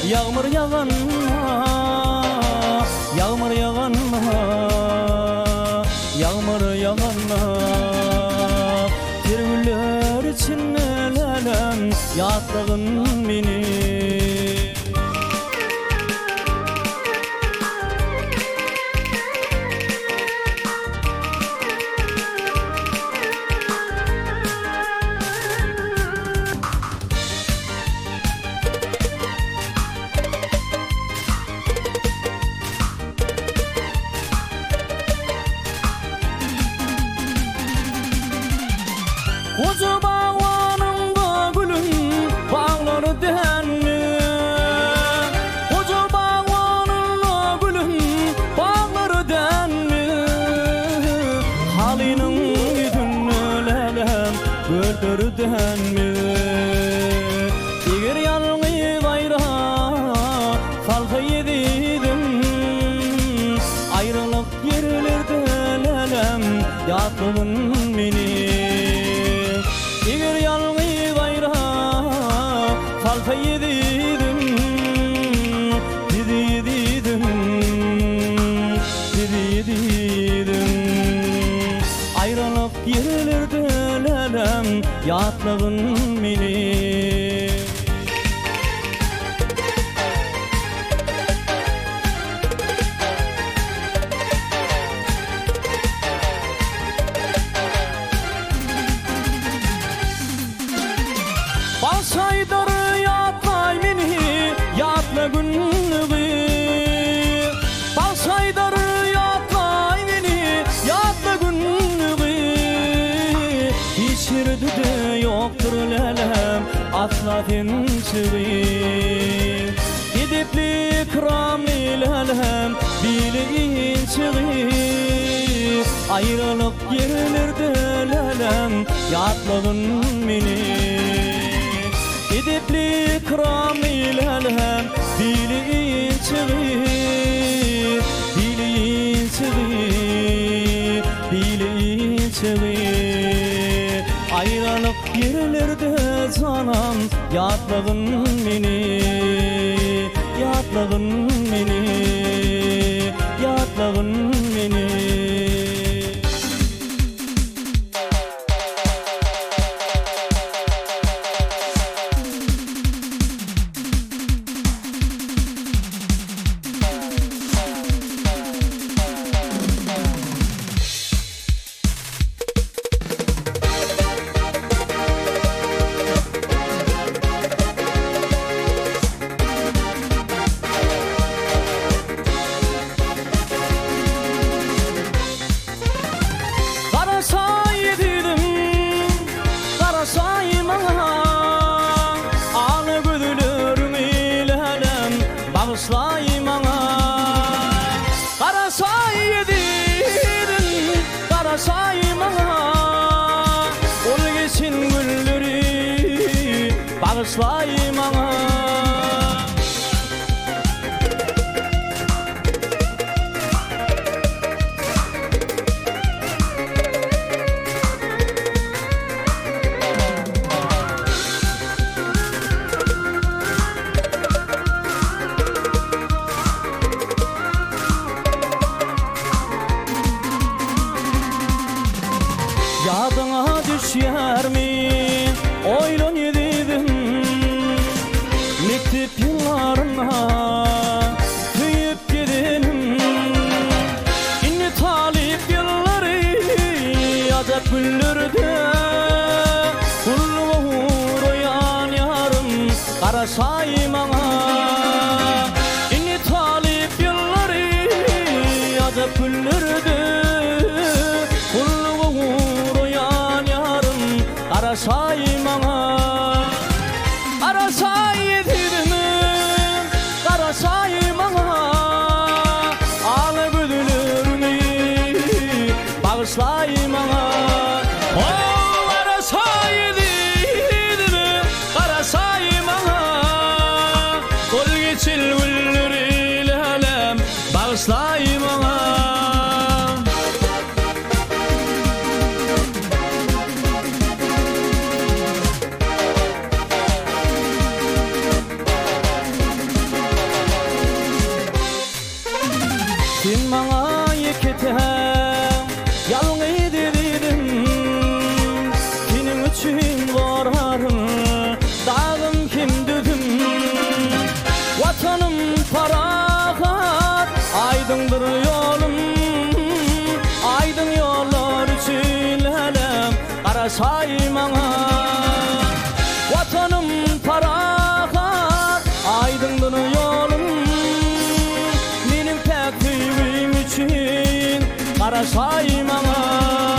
Yağmur yağanma, yağmur yağanma, yağmur yağanma. Tergüller için elem yattığın beni. Koca bağvanımda gülüm bağları denli. Koca bağvanımda gülüm bağları denli. Halinin yüzünü lelem gördür denli. Eğer yanını bayra falka yedidim, ayrılık yerlerde lelem yattığın beni. Eğer yanını bayra falka yedidim, yedidim, yedidim. Ayrılık yerlerde lelem yatlığın beni. Balsaydar yatmay meni, yatma günlüğü. Balsaydar yatmay meni, yatma günlüğü. Hiçbir de yoktur lelem, asla tinçiği. Gidipli ikramli lelem, bilin çığı. Ayrılık yerlerde lelem, yatlığın beni. Edepli ikramli lelem, bilin çığı, bilin çığı, bilin çığı. Ayrılık yerlerde canam, yatlığın beni, yatlığın beni, yatlığın beni. Bağışlayım bana, karasay yedirin, karasayım bana. Ol geçin gülleri, bağışlayım bana. Yadına düşer mi? Oylan yedim mektep yıllarına tüyüp gidelim. İnni talip yılları acap güllerde. Kulluğu uğrayan yarım karasayım bana. İnni talip yılları acap güllerde. Karasayım bana, karasay yedirme, karasayım bana. Ağla güdülürme, bağışlayım bana. Oh, karasay yedirme, karasayım bana. Kol geçil gülleriyle alem, bağışlayım bana. karasayım ana.